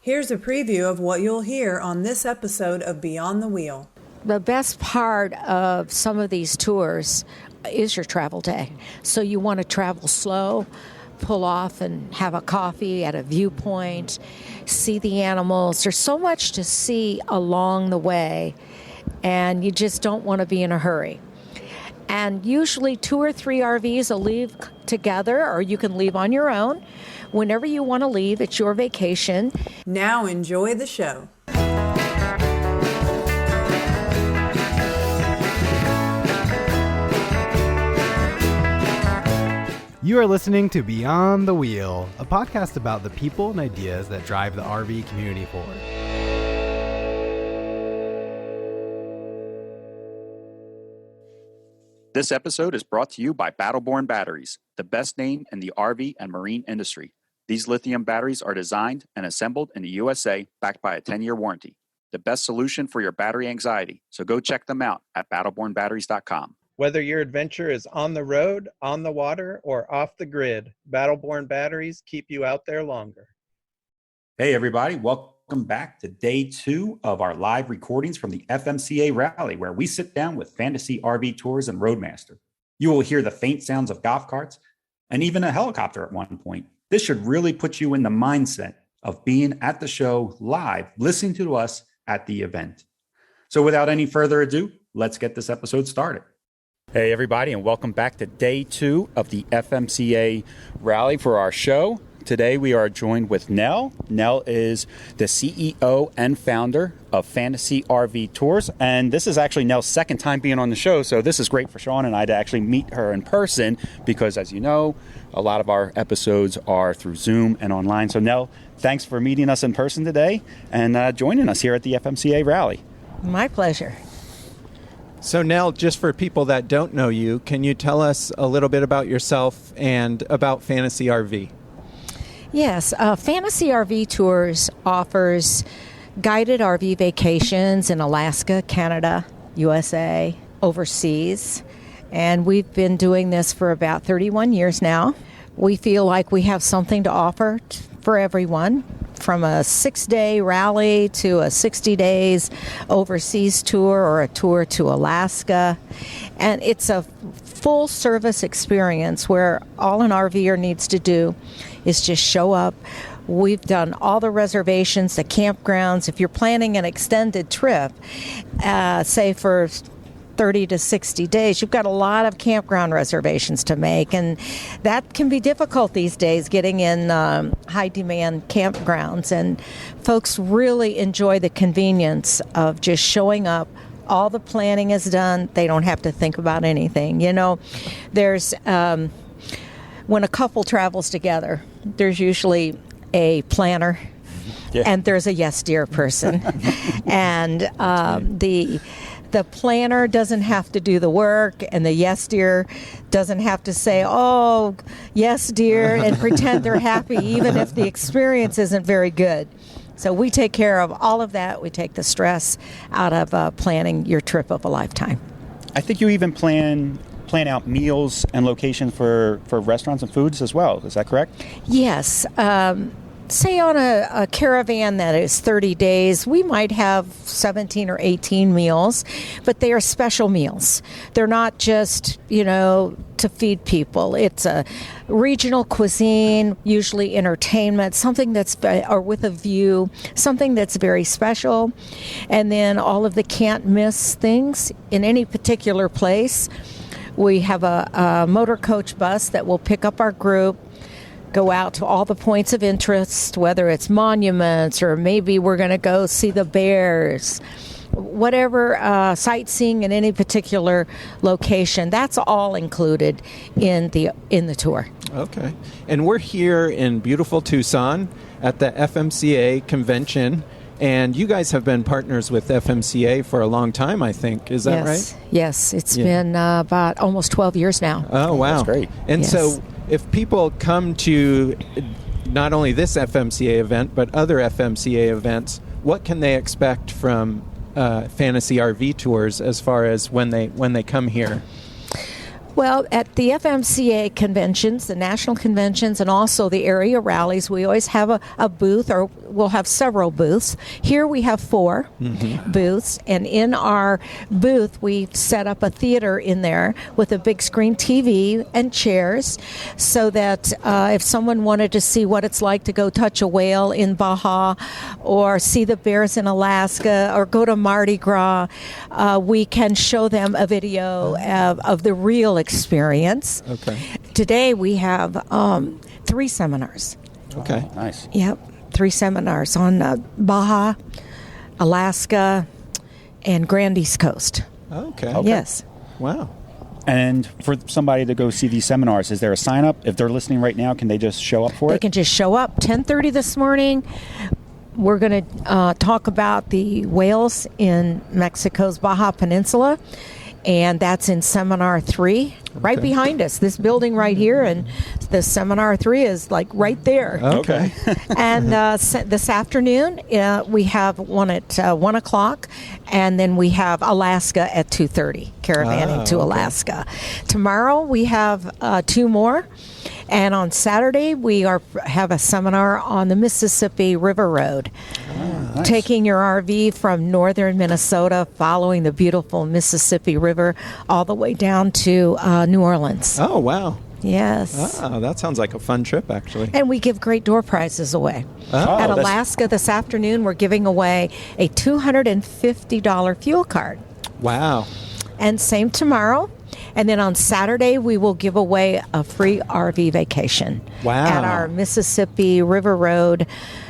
Here's a preview of what you'll hear on this episode of Beyond the Wheel. The best part of some of these tours is your travel day. So you want to travel slow, pull off and have a coffee at a viewpoint, see the animals. There's so much to see along the way, and you just don't want to be in a hurry. And usually 2 or 3 RVs will leave together, or you can leave on your own. Whenever you want to leave, it's your vacation. Now enjoy the show. You are listening to Beyond the Wheel, a podcast about the people and ideas that drive the RV community forward. This episode is brought to you by Battleborn Batteries, the best name in the RV and marine industry. These lithium batteries are designed and assembled in the USA, backed by a 10-year warranty. The best solution for your battery anxiety. So go check them out at battlebornbatteries.com. Whether your adventure is on the road, on the water, or off the grid, Battleborn Batteries keep you out there longer. Hey everybody, welcome back to day 2 of our live recordings from the FMCA rally, where we sit down with Fantasy RV Tours and Roadmaster. You will hear the faint sounds of golf carts and even a helicopter at one point. This should really put you in the mindset of being at the show live, listening to us at the event. So without any further ado, let's get this episode started. Hey everybody, and welcome back to day 2 of the FMCA rally for our show. Today we are joined with Nell. Nell is the CEO and founder of Fantasy RV Tours, and this is actually Nell's second time being on the show, so this is great for Sean and I to actually meet her in person because, as you know, a lot of our episodes are through Zoom and online. So Nell, thanks for meeting us in person today and joining us here at the FMCA rally. My pleasure. So Nell, just for people that don't know you, can you tell us a little bit about yourself and about Fantasy RV? Yes, Fantasy RV Tours offers guided RV vacations in Alaska, Canada, USA, overseas, and we've been doing this for about 31 years now. We feel like we have something to offer for everyone, from a 6-day rally to a 60 days overseas tour or a tour to Alaska. And it's a full service experience where all an RVer needs to do is just show up. We've done all the reservations, the campgrounds. If you're planning an extended trip, say for 30 to 60 days, you've got a lot of campground reservations to make, and that can be difficult these days, getting in high demand campgrounds. And folks really enjoy the convenience of just showing up. All the planning is done. They don't have to think about anything. You know, there's when a couple travels together, there's usually a planner, and there's a yes dear person. And the planner doesn't have to do the work, and the yes dear doesn't have to say, oh, yes dear, and pretend they're happy even if the experience isn't very good. So we take care of all of that. We take the stress out of planning your trip of a lifetime. I think you even plan out meals and locations for restaurants and foods as well. Is that correct? Yes. Say on a caravan that is 30 days, we might have 17 or 18 meals, but they are special meals. They're not just, to feed people. It's a regional cuisine, usually entertainment, something that's, or with a view, something that's very special. And then all of the can't miss things in any particular place. We have a motor coach bus that will pick up our group, go out to all the points of interest, whether it's monuments or maybe we're going to go see the bears, whatever sightseeing in any particular location. That's all included in the tour. Okay. And we're here in beautiful Tucson at the FMCA convention. And you guys have been partners with FMCA for a long time, I think. Is that right? Yes. It's been about almost 12 years now. Oh, wow. That's great. And so if people come to not only this FMCA event, but other FMCA events, what can they expect from Fantasy RV Tours as far as when they come here? Well, at the FMCA conventions, the national conventions, and also the area rallies, we always have a booth, or we'll have several booths. Here we have 4 booths, and in our booth, we've set up a theater in there with a big screen TV and chairs, so that if someone wanted to see what it's like to go touch a whale in Baja, or see the bears in Alaska, or go to Mardi Gras, we can show them a video of the real experience. Okay. Today we have 3 seminars. Okay. Nice. Yep, 3 seminars on Baja, Alaska, and Grand East Coast. Okay. Yes. Wow. And for somebody to go see these seminars, is there a sign up? If they're listening right now, can they just show up for They it? can just show up 10:30 this morning. We're going to talk about the whales in Mexico's Baja Peninsula, and that's in Seminar 3, right behind us. This building right here, and the Seminar 3 is like right there. Okay. And this afternoon, we have one at 1 o'clock, and then we have Alaska at 2:30, caravanning to Alaska. Tomorrow, we have 2 more. And on Saturday, we have a seminar on the Mississippi River Road, Nice. taking your RV from northern Minnesota, following the beautiful Mississippi River all the way down to New Orleans. Oh, wow. Yes. Oh, that sounds like a fun trip, actually. And we give great door prizes away. Oh, At that's- Alaska this afternoon, we're giving away a $250 fuel card. Wow. And same tomorrow. And then on Saturday, we will give away a free RV vacation Wow. at our Mississippi River Road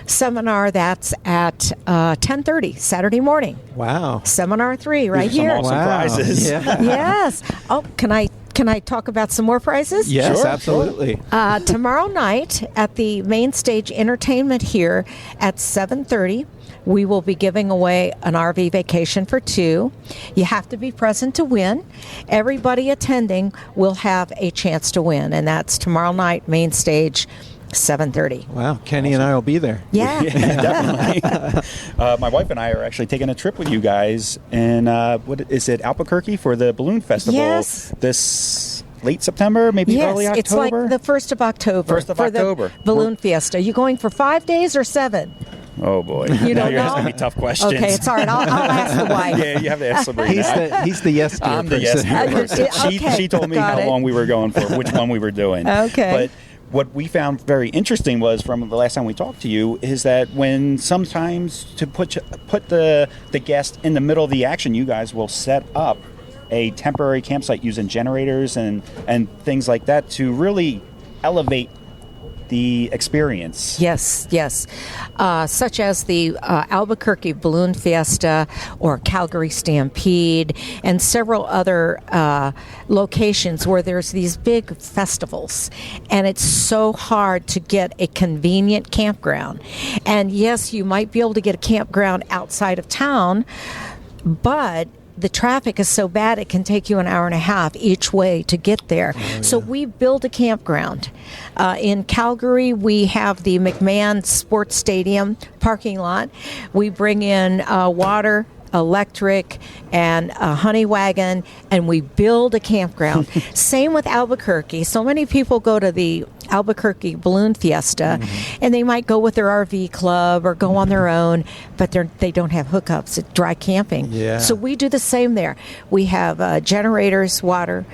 seminar. That's at 10:30 Saturday morning. Wow. Seminar 3 right These are here. some awesome prizes. Yeah. Yes. Oh, can I talk about some more prizes? Yes, Sure, absolutely. Tomorrow night at the Main Stage Entertainment here at 7:30, we will be giving away an RV vacation for 2. You have to be present to win. Everybody attending will have a chance to win, and that's tomorrow night, Main Stage, 7:30. Wow. Kenny and I will be there. Yeah. Definitely. My wife and I are actually taking a trip with you guys in, what is it, Albuquerque for the Balloon Festival Yes. this late September, maybe Yes, early October? it's like the 1st of October. 1st of for October. The Balloon Fiesta. You going for 5 days or 7? Oh, boy. You Now don't you're know? asking me tough questions. Okay, it's all right. I'll ask the wife. Yeah, you have to ask Sabrina. He's the yes dear I'm the yes person. dear person. Okay, She told me got how it. long we were going for, which one we were doing. Okay. But what we found very interesting was from the last time we talked to you is that when sometimes to put the guest in the middle of the action, you guys will set up a temporary campsite using generators and things like that to really elevate the experience. Yes, yes. Such as the Albuquerque Balloon Fiesta or Calgary Stampede and several other locations where there's these big festivals. And it's so hard to get a convenient campground. And yes, you might be able to get a campground outside of town, but the traffic is so bad it can take you an hour and a half each way to get there. So we build a campground. In Calgary, we have the McMahon Sports Stadium parking lot. We bring in water, electric, and a honey wagon, and we build a campground. Same with Albuquerque. So many people go to the Albuquerque Balloon Fiesta, and they might go with their RV club or go on their own, but they don't have hookups at dry camping. Yeah. So we do the same there. We have generators, water,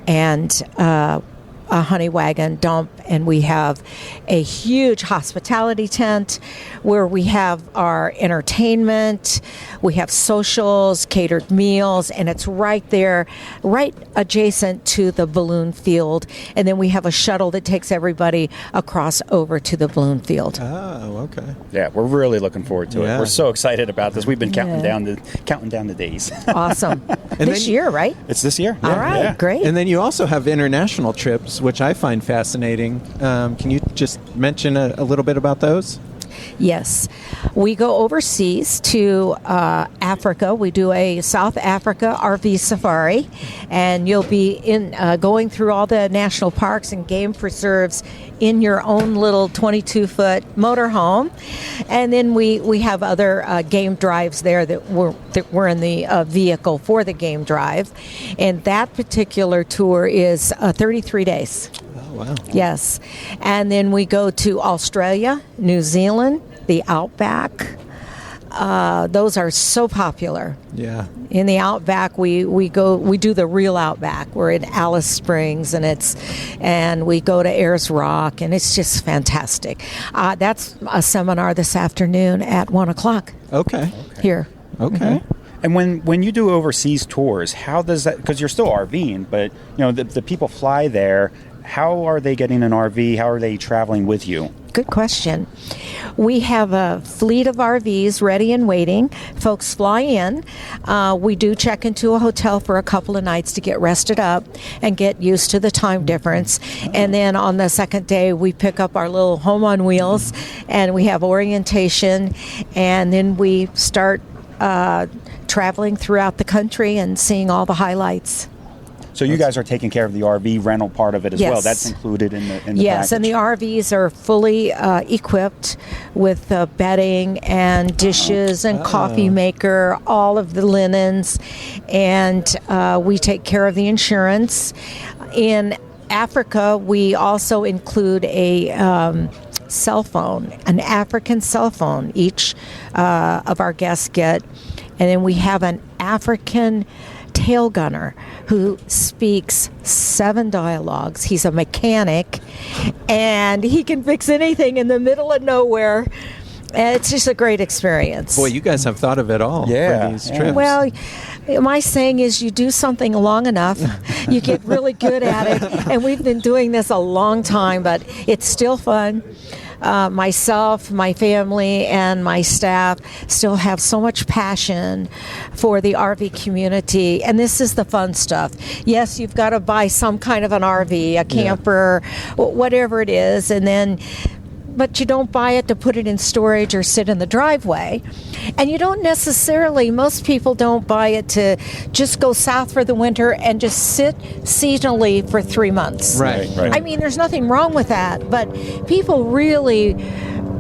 and a honey wagon dump, and we have a huge hospitality tent where we have our entertainment, we have socials, catered meals, and it's right there, right adjacent to the balloon field. And then we have a shuttle that takes everybody across over to the balloon field. Oh, okay. Yeah, we're really looking forward to Yeah. it. We're so excited about this. We've been counting Yeah. down the days. Awesome. This then- year, right? It's this year. All right, Yeah. great. And then you also have international trips, which I find fascinating. Can you just mention a little bit about those? Yes. We go overseas to Africa. We do a South Africa RV safari, and you'll be in going through all the national parks and game preserves in your own little 22-foot motorhome. And then we have other game drives there that we're in the vehicle for the game drive. And that particular tour is 33 days. Oh, wow. Yes. And then we go to Australia, New Zealand, the Outback. Those are so popular. Yeah. In the Outback, we do the real Outback. We're in Alice Springs, and we go to Ayers Rock, and it's just fantastic. That's a seminar this afternoon at 1:00. Okay. Here. Okay. Mm-hmm. And when you do overseas tours, how does that, because you're still RVing, but the people fly there, how are they getting an RV? How are they traveling with you? Good question. We have a fleet of RVs ready and waiting. Folks fly in. We do check into a hotel for a couple of nights to get rested up and get used to the time difference. And then on the second day, we pick up our little home on wheels, and we have orientation, and then we start traveling throughout the country and seeing all the highlights. So you guys are taking care of the RV rental part of it as well. That's included in the yes, package. And the RVs are fully equipped with bedding and dishes and coffee maker, all of the linens, and we take care of the insurance. In Africa, we also include a cell phone, an African cell phone. Each of our guests get, and then we have an African tail gunner who speaks 7 dialogues. He's a mechanic, and he can fix anything in the middle of nowhere. And it's just a great experience. Boy, you guys have thought of it all for these trips. Well, my saying is you do something long enough, you get really good at it. And we've been doing this a long time, but it's still fun. Myself, my family, and my staff still have so much passion for the RV community, and this is the fun stuff. Yes, you've got to buy some kind of an RV, a camper, whatever it is, but you don't buy it to put it in storage or sit in the driveway. And you don't necessarily, most people don't buy it to just go south for the winter and just sit seasonally for 3 months. Right. I mean, there's nothing wrong with that, but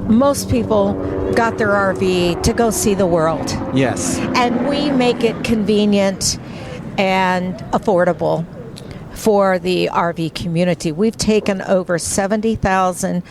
most people got their RV to go see the world. Yes. And we make it convenient and affordable for the RV community. We've taken over 70,000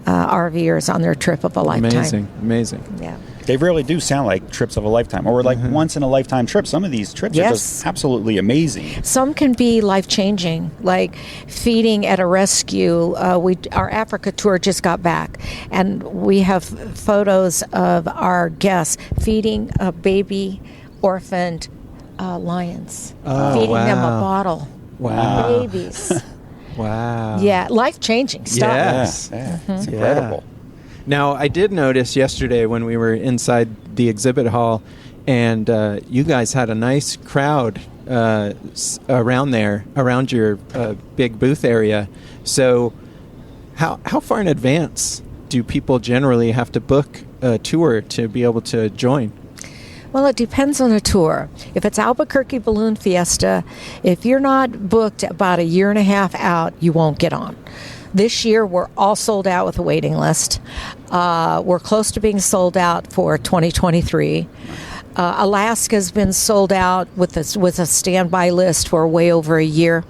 RVers on their trip of a lifetime. Amazing. Yeah. They really do sound like trips of a lifetime, or like once in a lifetime trips. Some of these trips are just absolutely amazing. Some can be life-changing, like feeding at a rescue. Our Africa tour just got back, and we have photos of our guests feeding baby orphaned lions, feeding them a bottle. Wow. Babies. Wow. Yeah, life-changing stuff. Yes. It's incredible. Now, I did notice yesterday when we were inside the exhibit hall, and you guys had a nice crowd around your big booth area. So how far in advance do people generally have to book a tour to be able to join? Well, it depends on the tour. If it's Albuquerque Balloon Fiesta, if you're not booked about a year and a half out, you won't get on. This year, we're all sold out with a waiting list. We're close to being sold out for 2023. Alaska's been sold out with a standby list for way over a year.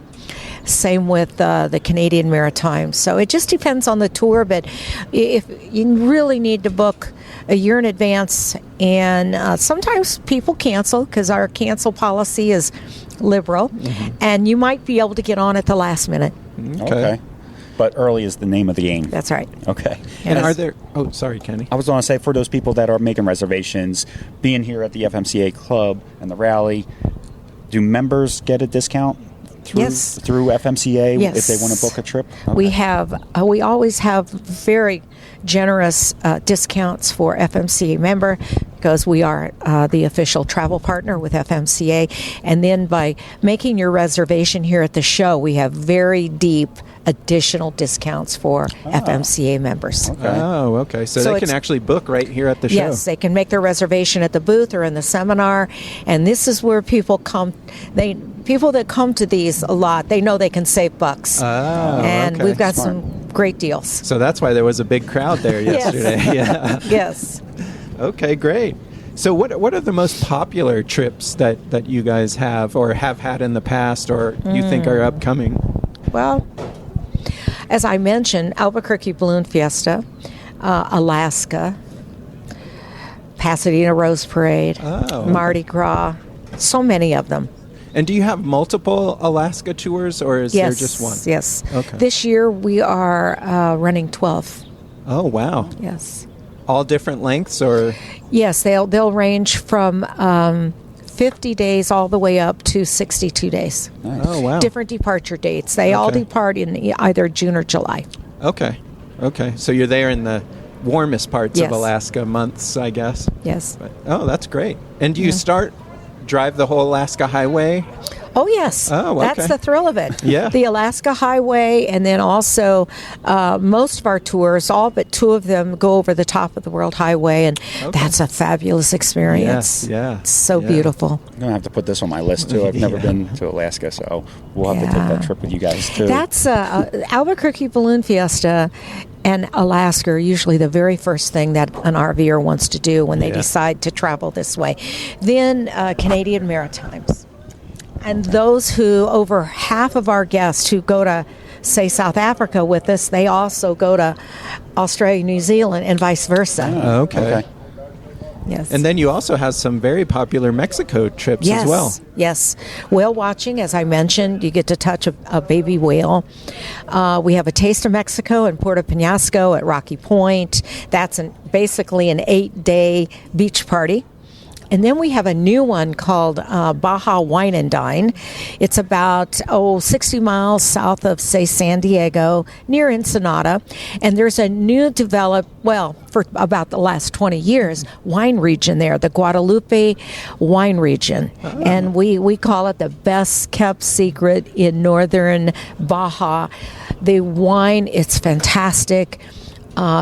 Same with the Canadian Maritimes. So it just depends on the tour, but if you really need to book a year in advance, and sometimes people cancel because our cancel policy is liberal, and you might be able to get on at the last minute. Okay. But early is the name of the game. That's right. Okay. And are there... Oh, sorry, Kenny. I was going to say, for those people that are making reservations, being here at the FMCA Club and the rally, do members get a discount through FMCA if they want to book a trip? Okay. We always have very generous discounts for FMCA because we are the official travel partner with FMCA. And then by making your reservation here at the show, we have very deep additional discounts for FMCA members. Okay. Oh, okay. So they can actually book right here at the show. Yes, they can make their reservation at the booth or in the seminar. And this is where people come. People that come to these a lot, they know they can save bucks. And we've got some great deals. So that's why there was a big crowd there yesterday. Yeah. Yes. Okay, great. So what are the most popular trips that you guys have or have had in the past or you think are upcoming? Well, as I mentioned, Albuquerque Balloon Fiesta, Alaska, Pasadena Rose Parade, Mardi Gras, so many of them. And do you have multiple Alaska tours, or is there just one? Yes. Okay. This year we are running 12. Oh, wow. Yes. All different lengths, or? Yes, they'll range from 50 days all the way up to 62 days. Nice. Oh, wow. Different departure dates. They all depart in either June or July. Okay. So you're there in the warmest parts of Alaska months, I guess? Yes. But, that's great. And do you drive the whole Alaska Highway? Oh, yes. Oh, okay. That's the thrill of it. Yeah. The Alaska Highway, and then also most of our tours, all but 2 of them, go over the top of the World Highway, and that's a fabulous experience. Yes, yeah. It's so beautiful. I'm going to have to put this on my list, too. I've never been to Alaska, so we'll have to take that trip with you guys, too. That's Albuquerque Balloon Fiesta and Alaska are usually the very first thing that an RVer wants to do when they decide to travel this way. Then Canadian Maritimes. And those who, over half of our guests who go to, say, South Africa with us, they also go to Australia, New Zealand, and vice versa. Oh, okay. Yes. And then you also have some very popular Mexico trips as well. Yes. Whale watching, as I mentioned, you get to touch a baby whale. We have a Taste of Mexico in Puerto Penasco at Rocky Point. That's basically an 8-day beach party. And then we have a new one called Baja Wine and Dine. It's about 60 miles south of, say, San Diego, near Ensenada. And there's a new developed, for about the last 20 years, wine region there, the Guadalupe wine region. Oh. And we call it the best kept secret in northern Baja. The wine, it's fantastic.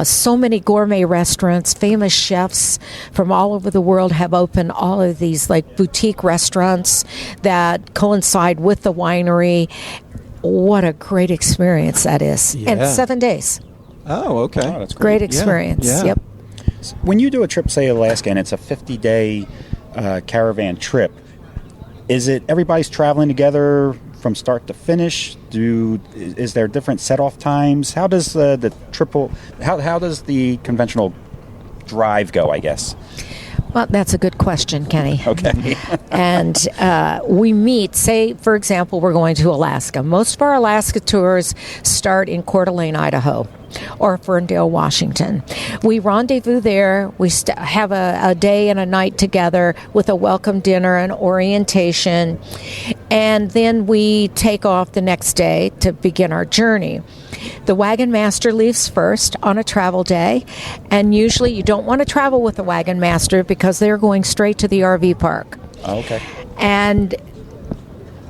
So many gourmet restaurants, famous chefs from all over the world have opened all of these like boutique restaurants that coincide with the winery. What a great experience that is. Yeah. And 7 days. Oh, okay. Oh, that's great experience. Yeah. Yep. When you do a trip, say Alaska, and it's a 50-day caravan trip, is it everybody's traveling together from start to finish? Is there different set-off times? How does how does the conventional drive go, I guess? Well, that's a good question, Kenny. Okay. And we meet, say, for example, we're going to Alaska. Most of our Alaska tours start in Coeur d'Alene, Idaho, or Ferndale, Washington. We rendezvous there. We have a day and a night together with a welcome dinner and orientation. And then we take off the next day to begin our journey. The wagon master leaves first on a travel day, and usually you don't want to travel with the wagon master because they're going straight to the RV park. Oh, okay. And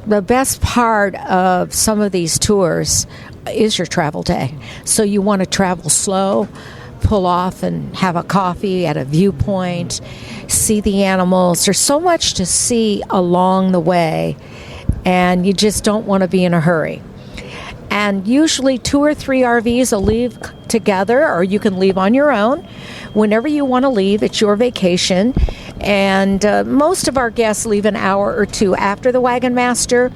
the best part of some of these tours is your travel day. So you want to travel slow, pull off and have a coffee at a viewpoint, see the animals. There's so much to see along the way, and you just don't want to be in a hurry. And usually 2 or 3 RVs will leave together, or you can leave on your own. Whenever you want to leave, it's your vacation. And most of our guests leave an hour or 2 after the wagon master.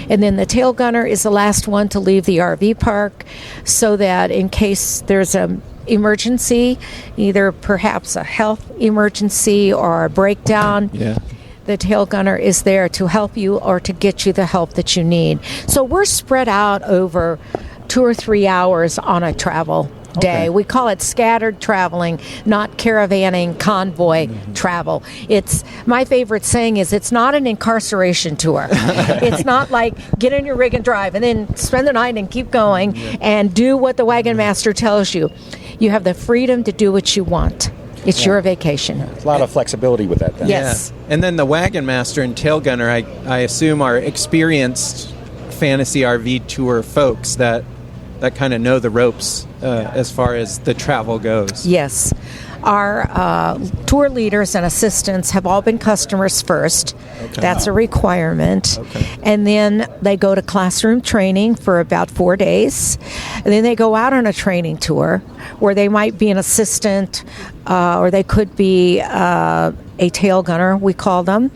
And then the tail gunner is the last one to leave the RV park, so that in case there's an emergency, either perhaps a health emergency or a breakdown, the tail gunner is there to help you or to get you the help that you need. So we're spread out over 2 or 3 hours on a travel day. Okay. We call it scattered traveling, not caravanning, convoy travel. It's my favorite saying is it's not an incarceration tour. It's not like get in your rig and drive and then spend the night and keep going and do what the wagon master tells you. You have the freedom to do what you want. It's your vacation. There's a lot of flexibility with that then. Yes. Yeah. And then the Wagon Master and Tail Gunner, I assume, are experienced fantasy RV tour folks that kind of know the ropes as far as the travel goes. Yes. Our tour leaders and assistants have all been customers first. Okay. That's a requirement. Okay. And then they go to classroom training for about 4 days. And then they go out on a training tour where they might be an assistant or they could be a tail gunner, we call them.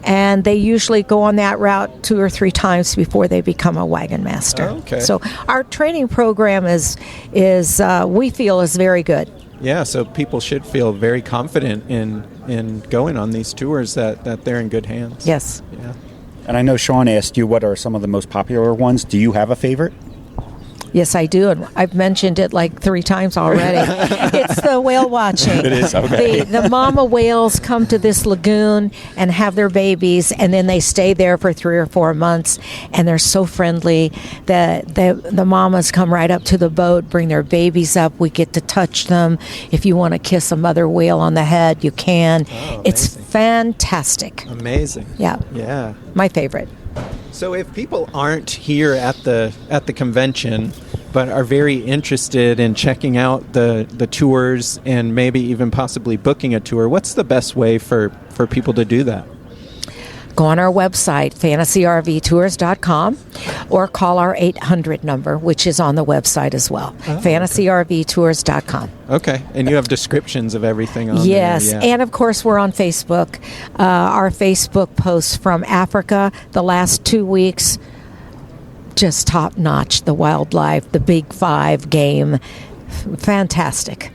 And they usually go on that route 2 or 3 times before they become a wagon master. Okay. So our training program is we feel is very good. Yeah, so people should feel very confident in going on these tours that they're in good hands. Yes. Yeah. And I know Sean asked you what are some of the most popular ones. Do you have a favorite? Yes, I do, and I've mentioned it like 3 times already. It's the whale watching. It is, okay. The mama whales come to this lagoon and have their babies, and then they stay there for 3 or 4 months, and they're so friendly that the mamas come right up to the boat, bring their babies up. We get to touch them. If you want to kiss a mother whale on the head, you can. Oh, it's amazing. Fantastic. Amazing. Yeah. Yeah. My favorite. So if people aren't here at the convention but are very interested in checking out the tours and maybe even possibly booking a tour, what's the best way for people to do that? Go on our website, fantasyrvtours.com, or call our 800 number, which is on the website as well, fantasyrvtours.com. Okay, and you have descriptions of everything on Yes, there. Yeah. and of course we're on Facebook. Our Facebook posts from Africa the last 2 weeks, just top notch. The wildlife, the Big Five game, fantastic.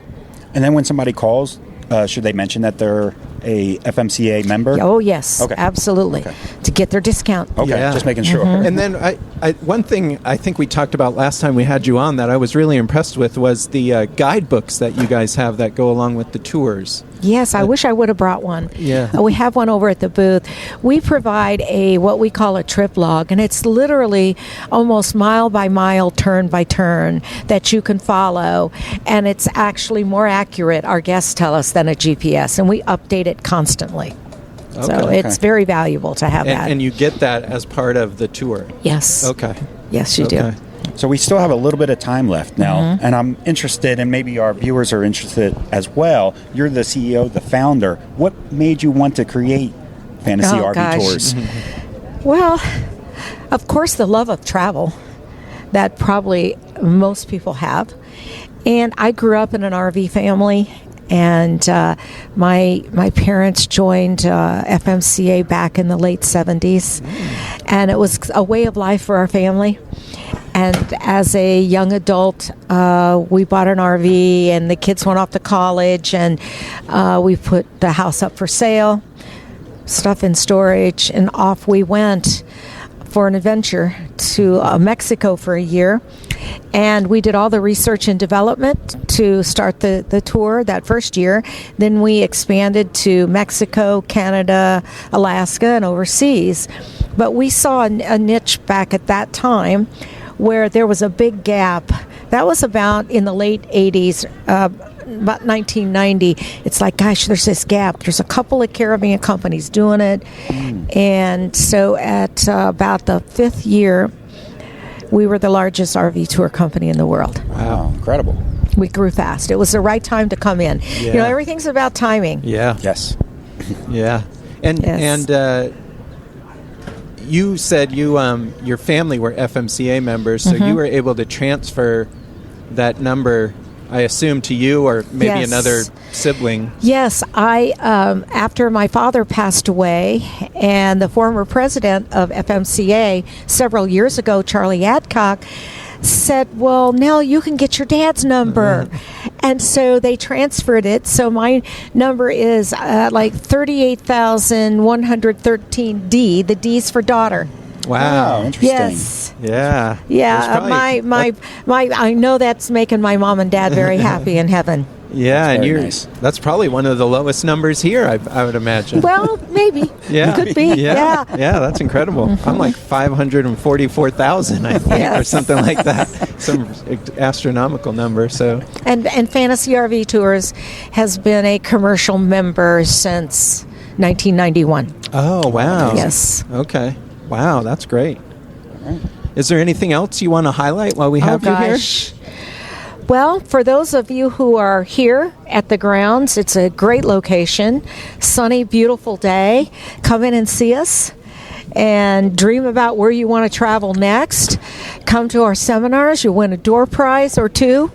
And then when somebody calls, should they mention that they're a FMCA member? Oh yes, Okay. absolutely, Okay. to get their discount. Okay, Yeah. just making sure. And then one thing I think we talked about last time we had you on that I was really impressed with was the guidebooks that you guys have that go along with the tours. Yes, I wish I would have brought one. Yeah. We have one over at the booth. We provide what we call a trip log, and it's literally almost mile by mile, turn by turn that you can follow, and it's actually more accurate, our guests tell us, than a GPS, and we update it constantly. So Okay. it's very valuable to have that. And you get that as part of the tour. Yes. Okay. Yes, you do. So we still have a little bit of time left now, and I'm interested, and maybe our viewers are interested as well. You're the CEO, the founder. What made you want to create Fantasy RV gosh. Tours? Well, of course, the love of travel that probably most people have. And I grew up in an RV family, and my parents joined FMCA back in the late 70s, and it was a way of life for our family. And as a young adult, we bought an RV, and the kids went off to college, and we put the house up for sale, stuff in storage, and off we went for an adventure to Mexico for a year. And we did all the research and development to start the tour that first year. Then we expanded to Mexico, Canada, Alaska, and overseas. But we saw a niche back at that time where there was a big gap. That was about in the late 80s, about 1990. It's like, gosh, there's this gap. There's a couple of caravan companies doing it. And so at about the 5th year, we were the largest RV tour company in the world. Wow, incredible. We grew fast. It was the right time to come in. Yeah. You know, everything's about timing. Yeah. Yes. Yeah. And Yes. and you said your family were FMCA members, so you were able to transfer that number, I assume, to you or maybe Yes. another sibling. Yes, I after my father passed away, and the former president of FMCA several years ago, Charlie Adcock, said, well, now you can get your dad's number. And so they transferred it. So my number is like 38,113D. The D's for daughter. Wow. Interesting. Yes. Yeah. Yeah, There's probably- my I know that's making my mom and dad very happy in heaven. Yeah, and very nice. that's probably one of the lowest numbers here, I would imagine. Well, maybe. Yeah. Could be. Yeah. Yeah, that's incredible. Mm-hmm. I'm like 544,000, I think, or something like that. Some astronomical number. So, And Fantasy RV Tours has been a commercial member since 1991. oh, wow. Yes. Okay. Wow, that's great. Is there anything else you want to highlight while we have you here? Well, for those of you who are here at the grounds, it's a great location. Sunny, beautiful day. Come in and see us and dream about where you want to travel next. Come to our seminars. You'll win a door prize or two.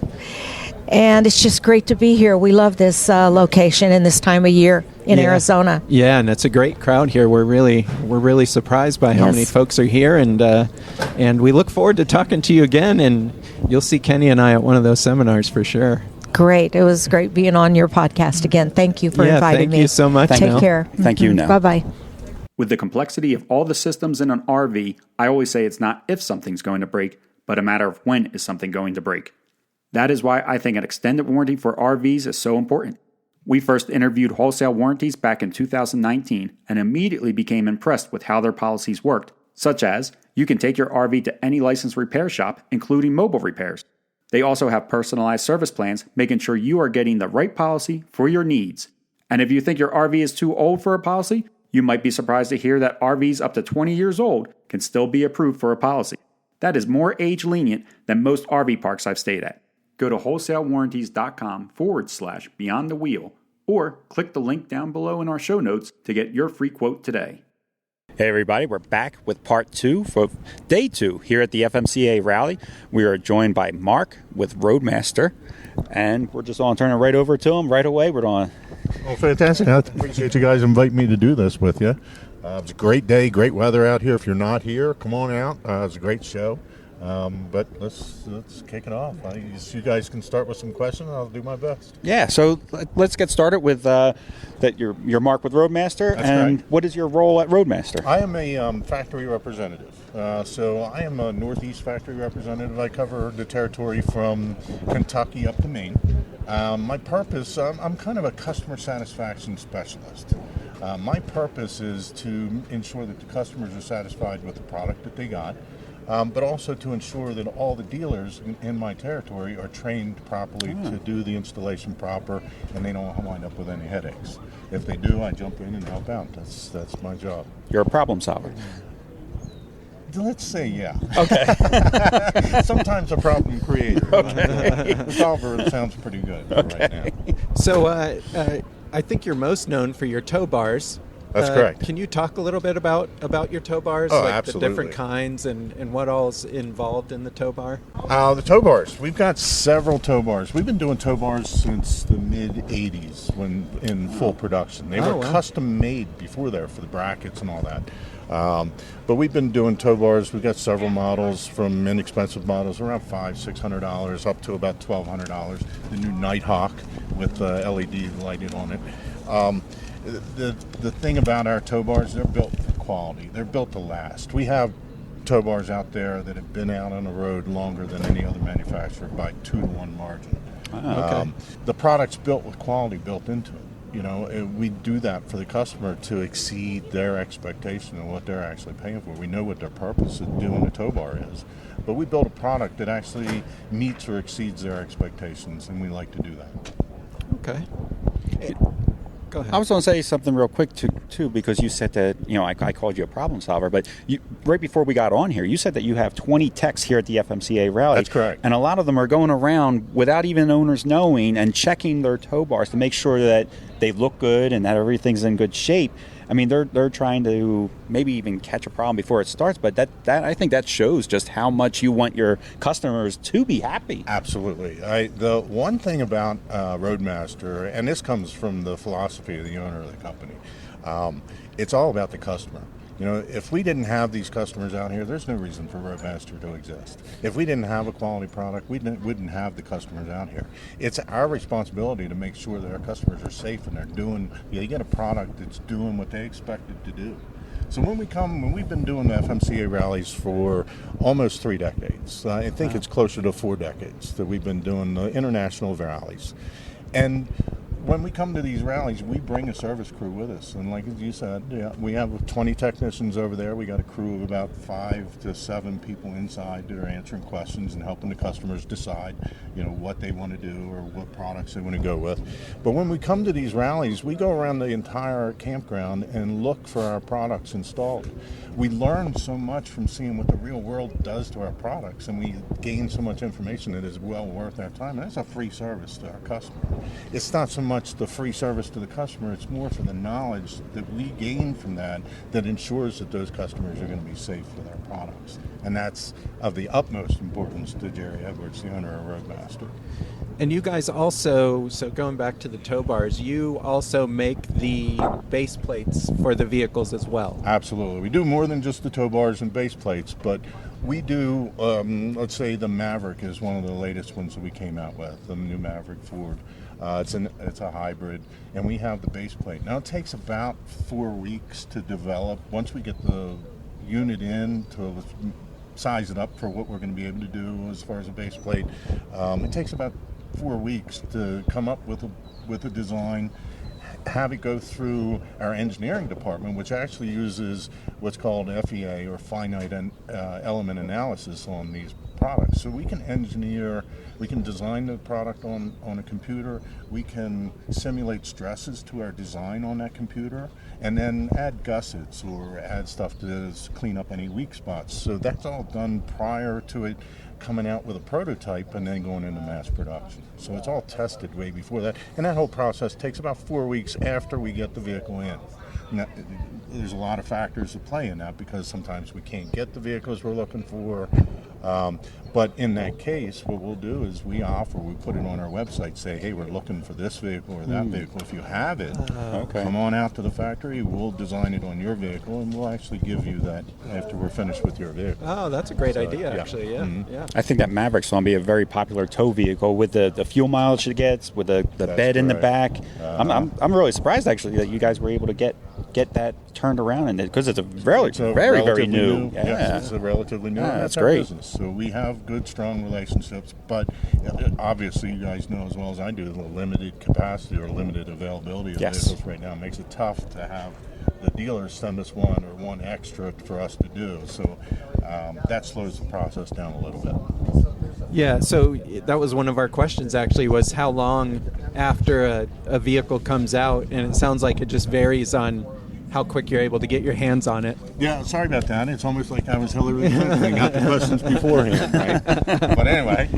And it's just great to be here. We love this location in this time of year in Arizona. Yeah, and it's a great crowd here. We're really surprised by how Yes. many folks are here, and we look forward to talking to you again. And you'll see Kenny and I at one of those seminars for sure. Great. It was great being on your podcast again. Thank you for inviting me. Thank you so much. Take Nell. care. Thank you, Nell. Bye-bye. With the complexity of all the systems in an RV, I always say it's not if something's going to break, but a matter of when is something going to break. That is why I think an extended warranty for RVs is so important. We first interviewed wholesale warranties back in 2019 and immediately became impressed with how their policies worked, such as you can take your RV to any licensed repair shop, including mobile repairs. They also have personalized service plans, making sure you are getting the right policy for your needs. And if you think your RV is too old for a policy, you might be surprised to hear that RVs up to 20 years old can still be approved for a policy. That is more age lenient than most RV parks I've stayed at. Go to wholesalewarranties.com/beyond the wheel or click the link down below in our show notes to get your free quote today. Hey everybody, we're back with part 2 for day 2 here at the FMCA rally. We are joined by Mark with Roadmaster, and we're just going to turn it right over to him right away. We're going. Oh, fantastic. I appreciate you guys inviting me to do this with you. It's a great day, great weather out here. If you're not here, come on out. It's a great show. But let's kick it off. You guys can start with some questions, and I'll do my best. Yeah, so let's get started with that. You're Mark with Roadmaster, That's and correct. what is your role at Roadmaster? I am a factory representative. So I am a Northeast factory representative. I cover the territory from Kentucky up to Maine. My purpose, I'm kind of a customer satisfaction specialist. My purpose is to ensure that the customers are satisfied with the product that they got. But also to ensure that all the dealers in my territory are trained properly to do the installation proper, and they don't wind up with any headaches. If they do, I jump in and help out. That's my job. You're a problem solver. Let's say yeah. Okay. Sometimes a problem creator. Okay. The solver sounds pretty good right now. So I think you're most known for your tow bars. That's correct. Can you talk a little bit about your tow bars, Oh, like absolutely. the different kinds and what all's involved in the tow bar? The tow bars. We've got several tow bars. We've been doing tow bars since the mid-'80s when in full production. They were custom made before there for the brackets and all that. But we've been doing tow bars. We've got several models, from inexpensive models around $500-600 up to about $1,200. The new Nighthawk with LED lighting on it. The thing about our tow bars, they're built for quality. They're built to last. We have tow bars out there that have been out on the road longer than any other manufacturer by 2-to-1 margin. The product's built with quality built into it. You know, we do that for the customer to exceed their expectation of what they're actually paying for. We know what their purpose of doing a tow bar is, but we build a product that actually meets or exceeds their expectations, and we like to do that. Okay. Go ahead. I was going to say something real quick too, because you said that I called you a problem solver, but right before we got on here, you said that you have 20 techs here at the FMCA rally. That's correct. And a lot of them are going around without even owners knowing and checking their tow bars to make sure that they look good and that everything's in good shape. I mean, they're trying to maybe even catch a problem before it starts, but that I think that shows just how much you want your customers to be happy. Absolutely. The one thing about Roadmaster, and this comes from the philosophy of the owner of the company, it's all about the customer. You know, if we didn't have these customers out here, there's no reason for Roadmaster to exist. If we didn't have a quality product, we wouldn't have the customers out here. It's our responsibility to make sure that our customers are safe and they get a product that's doing what they expect it to do. So when we've been doing the FMCA rallies for almost 3 decades. I think it's closer to 4 decades that we've been doing the international rallies. And when we come to these rallies, we bring a service crew with us. And like you said, we have 20 technicians over there. We got a crew of about 5 to 7 people inside that are answering questions and helping the customers decide, what they want to do or what products they want to go with. But when we come to these rallies, we go around the entire campground and look for our products installed. We learn so much from seeing what the real world does to our products, and we gain so much information that is well worth our time. And that's a free service to our customer. It's not so much the free service to the customer, it's more for the knowledge that we gain from that ensures that those customers are going to be safe with our products. And that's of the utmost importance to Jerry Edwards, the owner of Roadmaster. And you guys also, so going back to the tow bars, you also make the base plates for the vehicles as well. Absolutely. We do more than just the tow bars and base plates, but we do, let's say the Maverick is one of the latest ones that we came out with, the new Maverick Ford. It's a hybrid, and we have the base plate. Now it takes about 4 weeks to develop. Once we get the unit in to size it up for what we're going to be able to do as far as a base plate, it takes about 4 weeks to come up with a design, have it go through our engineering department, which actually uses what's called FEA, or finite element analysis, on these products. So we can engineer, we can design the product on a computer, we can simulate stresses to our design on that computer, and then add gussets or add stuff to clean up any weak spots. So that's all done prior to it coming out with a prototype and then going into mass production. So it's all tested way before that. And that whole process takes about 4 weeks after we get the vehicle in. Now, there's a lot of factors that play in that, because sometimes we can't get the vehicles we're looking for. But in that case, what we'll do is we put it on our website, say, hey, we're looking for this vehicle or that vehicle. If you have it, come on out to the factory, we'll design it on your vehicle, and we'll actually give you that after we're finished with your vehicle. Oh, that's a great idea, actually, yeah. Mm-hmm. Yeah. I think that Maverick's going to be a very popular tow vehicle with the fuel mileage it gets, with the bed in the back. I'm really surprised, actually, that you guys were able to get that turned around, and because it's very new. Yeah. Yes, it's a relatively new. Yeah, that's great. Our business. So we have good, strong relationships, but obviously you guys know as well as I do, the limited capacity or limited availability of vehicles right now makes it tough to have the dealers send us one extra for us to do. So that slows the process down a little bit. Yeah, so that was one of our questions, actually, was how long after a vehicle comes out, and it sounds like it just varies on how quick you're able to get your hands on it. Yeah, sorry about that. It's almost like I was Hillary Clinton. I got the questions beforehand, right? But anyway.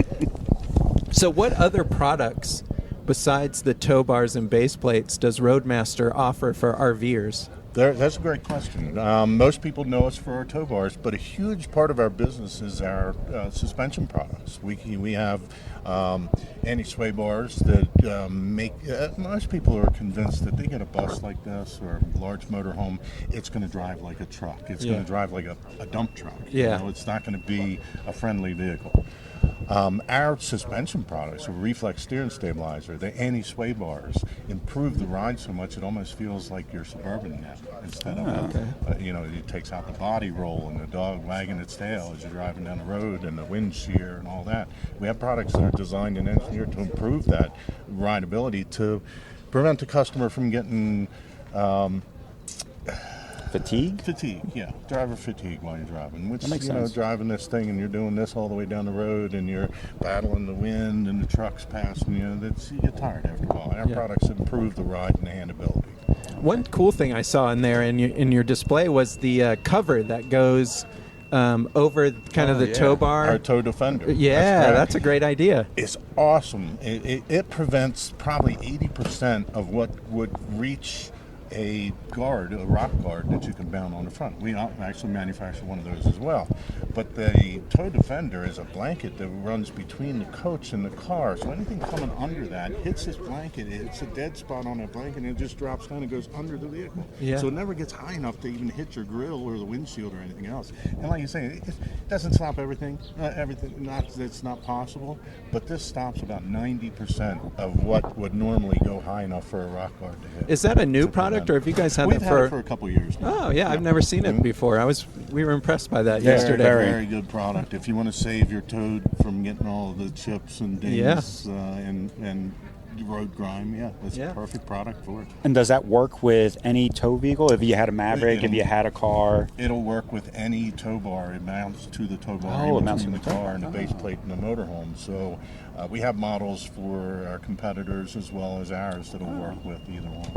So what other products besides the tow bars and base plates does Roadmaster offer for RVers? That's a great question. Most people know us for our tow bars, but a huge part of our business is our suspension products. We have anti-sway bars that make most people are convinced that they get a bus like this or a large motorhome, it's going to drive like a truck. It's going to drive like a dump truck. Yeah. It's not going to be a friendly vehicle. Our suspension products, a reflex steering stabilizer, the anti-sway bars, improve the ride so much it almost feels like you're Suburban now instead of, it takes out the body roll and the dog wagging its tail as you're driving down the road and the wind shear and all that. We have products that are designed and engineered to improve that rideability to prevent the customer from getting Fatigue, yeah. Driver fatigue while you're driving. Which, that makes sense. Driving this thing and you're doing this all the way down the road and you're battling the wind and the trucks passing you, you get tired after a while. Our products improve the ride and the handability. One cool thing I saw in there in your display was the cover that goes over kind of the tow bar. Our tow defender. Yeah, that's a great idea. It's awesome. It prevents probably 80% of what would reach a rock guard that you can mount on the front. We actually manufacture one of those as well. But the tow defender is a blanket that runs between the coach and the car. So anything coming under that hits this blanket. It's a dead spot on that blanket, and it just drops down and goes under the vehicle. Yeah. So it never gets high enough to even hit your grill or the windshield or anything else. And like you say, it doesn't stop everything. Not that it's not possible, but this stops about 90% of what would normally go high enough for a rock guard to hit. Is that a new product, or have you guys had We've that had it for a couple of years now. Oh, yeah, I've never seen it before. We were impressed by that yesterday. Very good product. If you want to save your Toad from getting all the chips and dings and Road grime, yeah. It's a perfect product for it. And does that work with any tow vehicle? If you had a Maverick, if you had a car? It'll work with any tow bar. It mounts to the tow bar, it mounts to the car and the base plate in the motorhome. So we have models for our competitors as well as ours that'll work with either one.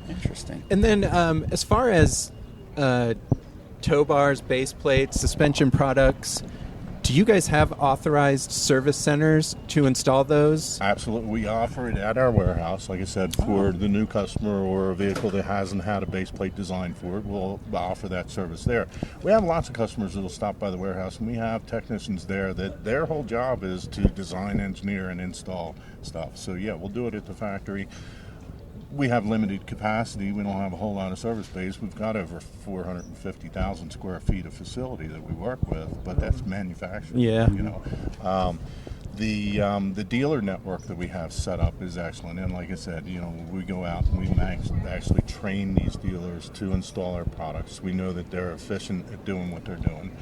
Interesting. And then as far as tow bars, base plates, suspension products, do you guys have authorized service centers to install those? Absolutely. We offer it at our warehouse. Like I said, for the new customer or a vehicle that hasn't had a base plate designed for it, we'll offer that service there. We have lots of customers that will stop by the warehouse, and we have technicians there that their whole job is to design, engineer, and install stuff. So, yeah, we'll do it at the factory. We have limited capacity. We don't have a whole lot of service space. We've got over 450,000 square feet of facility that we work with, but that's manufacturing. Yeah. The dealer network that we have set up is excellent, and like I said, we go out and we actually train these dealers to install our products. We know that they're efficient at doing what they're doing.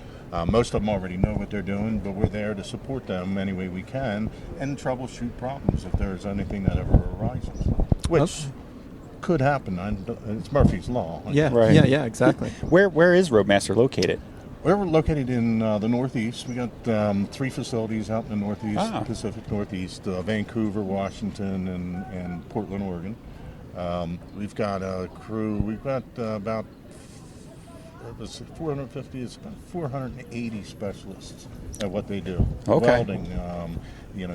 Most of them already know what they're doing, but we're there to support them any way we can and troubleshoot problems if there's anything that ever arises, which could happen. It's Murphy's Law. Yeah, right. Yeah, exactly. Where is Roadmaster located? We're located in the Northeast. We got 3 facilities out in the Northeast, Pacific Northeast, Vancouver, Washington, and Portland, Oregon. We've got a crew. We've got about 450. It's about 480 specialists at what they do. Okay. Welding,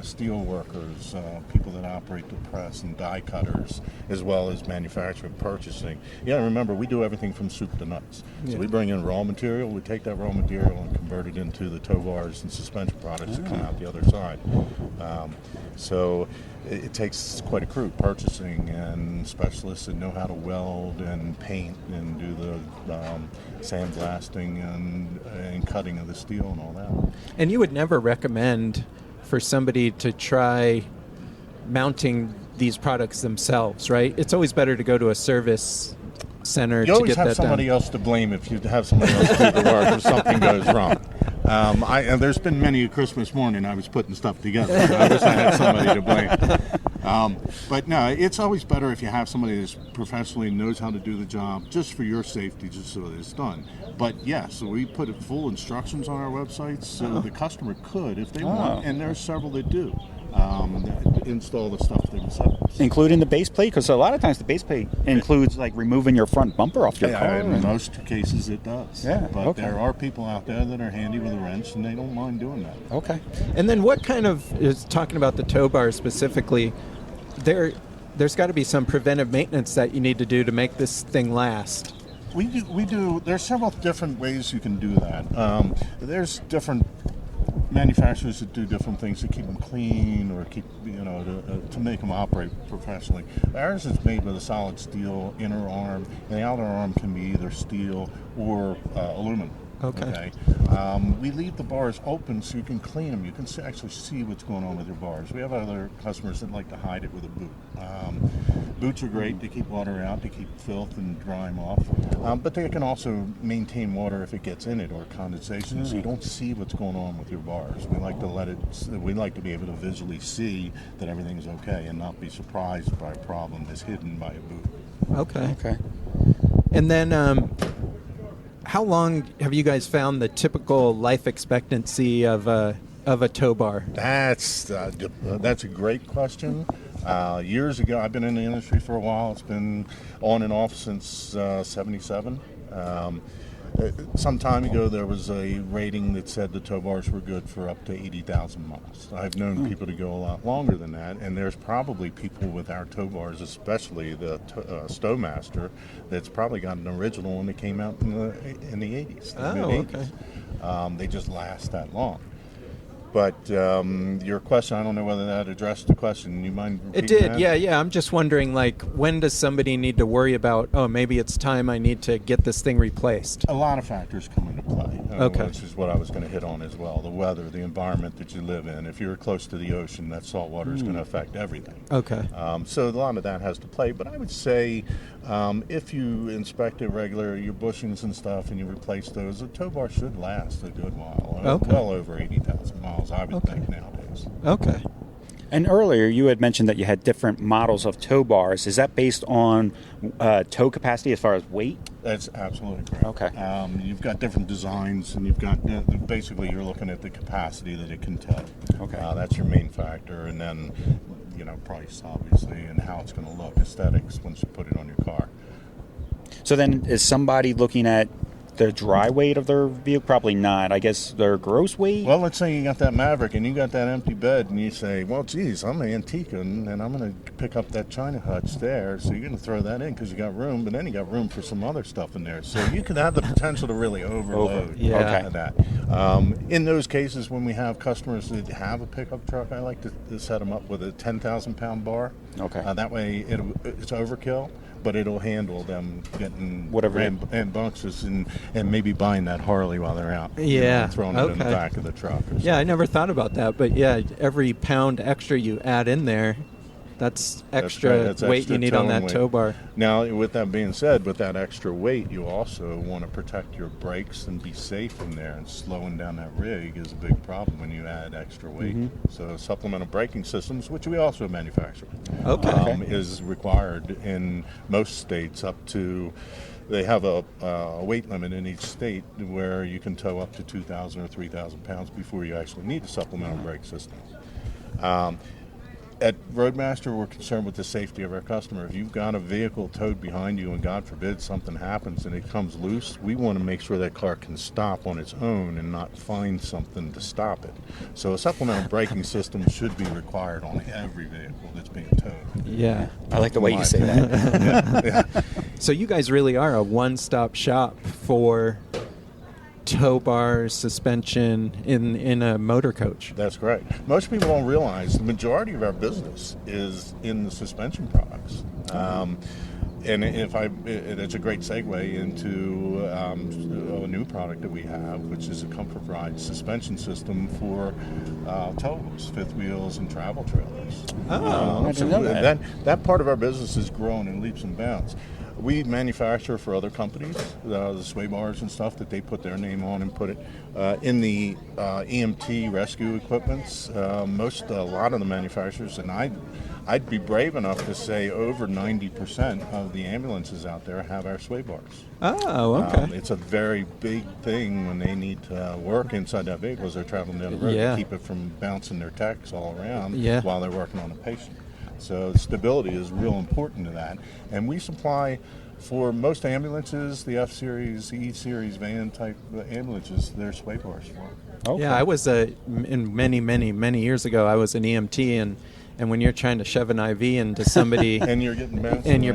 steel workers, people that operate the press, and die cutters, as well as manufacturing, purchasing. Remember, we do everything from soup to nuts. So we bring in raw material, we take that raw material and convert it into the tow bars and suspension products that come out the other side. So it takes quite a crew, purchasing and specialists that know how to weld and paint and do the sandblasting and cutting of the steel and all that. And you would never recommend for somebody to try mounting these products themselves, right? It's always better to go to a service center to get that done. You always have somebody else to blame if you have somebody else do the work if something goes wrong. There's been many a Christmas morning I was putting stuff together. I wish I had somebody to blame. But no, it's always better if you have somebody that professionally knows how to do the job, just for your safety, just so that it's done. But yes, so we put full instructions on our website so the customer could, if they want, and there's several that do, install the stuff themselves. Including the base plate? Because a lot of times the base plate includes like removing your front bumper off your car. In most cases it does. Yeah, but there are people out there that are handy with a wrench and they don't mind doing that. Okay. And then what kind of, is talking about the tow bar specifically, there's got to be some preventive maintenance that you need to do to make this thing last. We do. There's several different ways you can do that. There's different manufacturers that do different things to keep them clean or keep, to make them operate professionally. Ours is made with a solid steel inner arm, and the outer arm can be either steel or aluminum. Okay. We leave the bars open so you can clean them. You can actually see what's going on with your bars. We have other customers that like to hide it with a boot. Boots are great to keep water out, to keep filth and grime off. But they can also maintain water if it gets in it or condensation, so you don't see what's going on with your bars. We like to be able to visually see that everything's okay and not be surprised by a problem that's hidden by a boot. Okay. And then how long have you guys found the typical life expectancy of a tow bar? That's a great question. Years ago, I've been in the industry for a while. It's been on and off since '77. Some time ago, there was a rating that said the tow bars were good for up to 80,000 miles. I've known people to go a lot longer than that, and there's probably people with our tow bars, especially the Stowmaster, that's probably got an original one that came out in the 80s, mid-80s. They just last that long. But your question, I don't know whether that addressed the question. You mind repeating It did, that? yeah. I'm just wondering, when does somebody need to worry about, maybe it's time I need to get this thing replaced? A lot of factors come into play, Okay. which is what I was going to hit on as well. The weather, the environment that you live in. If you're close to the ocean, that salt water is going to affect everything. Okay. So a lot of that has to play. But I would say if you inspect it regularly, your bushings and stuff, and you replace those, a tow bar should last a good while. Okay. Well over 80,000 miles, I would think, nowadays. Okay. And earlier you had mentioned that you had different models of tow bars. Is that based on tow capacity as far as weight? That's absolutely correct. Okay. You've got different designs, and you've got basically you're looking at the capacity that it can tow. Okay. That's your main factor, and then price obviously, and how it's going to look, aesthetics once you put it on your car. So then, is somebody looking at the dry weight of their vehicle? Probably not. I guess their gross weight? Well, let's say you got that Maverick and you got that empty bed, and you say, well, geez, I'm antiquing, and I'm going to pick up that China hutch there. So you're going to throw that in because you got room, but then you got room for some other stuff in there. So you could have the potential to really overload that. In those cases, when we have customers that have a pickup truck, I like to set them up with a 10,000-pound bar. Okay. That way it's overkill, but it'll handle them getting whatever rambunctious and maybe buying that Harley while they're out. Yeah. Throwing it in the back of the truck. Yeah, I never thought about that, but yeah, every pound extra you add in there, that's extra weight you need on that tow bar. Now, with that being said, with that extra weight, you also want to protect your brakes and be safe in there, and slowing down that rig is a big problem when you add extra weight. Mm-hmm. So supplemental braking systems, which we also manufacture, is required in most states up to... They have a weight limit in each state where you can tow up to 2,000 or 3,000 pounds before you actually need a supplemental brake system. At Roadmaster, we're concerned with the safety of our customer. If you've got a vehicle towed behind you and God forbid something happens and it comes loose, we want to make sure that car can stop on its own and not find something to stop it. So a supplemental braking system should be required on every vehicle that's being towed. Yeah. I like the way you say that. Yeah. So you guys really are a one-stop shop for tow bars, suspension in a motor coach. That's correct. Most people don't realize the majority of our business is in the suspension products. And it's a great segue into a new product that we have, which is a Comfort Ride suspension system for towables, fifth wheels, and travel trailers. I didn't know that. That part of our business is growing in leaps and bounds. We manufacture for other companies the sway bars and stuff that they put their name on and put it in the EMT rescue equipments. A lot of the manufacturers, and I'd be brave enough to say over 90% of the ambulances out there have our sway bars. Oh, okay. It's a very big thing when they need to work inside that vehicle as they're traveling down the road to keep it from bouncing their techs all around while they're working on a patient. So stability is real important to that. And we supply, for most ambulances, the F-Series, E-Series van type ambulances, they're sway bars for. Okay. Yeah, I was, in many years ago, I was an EMT, and when you're trying to shove an IV into somebody and you're getting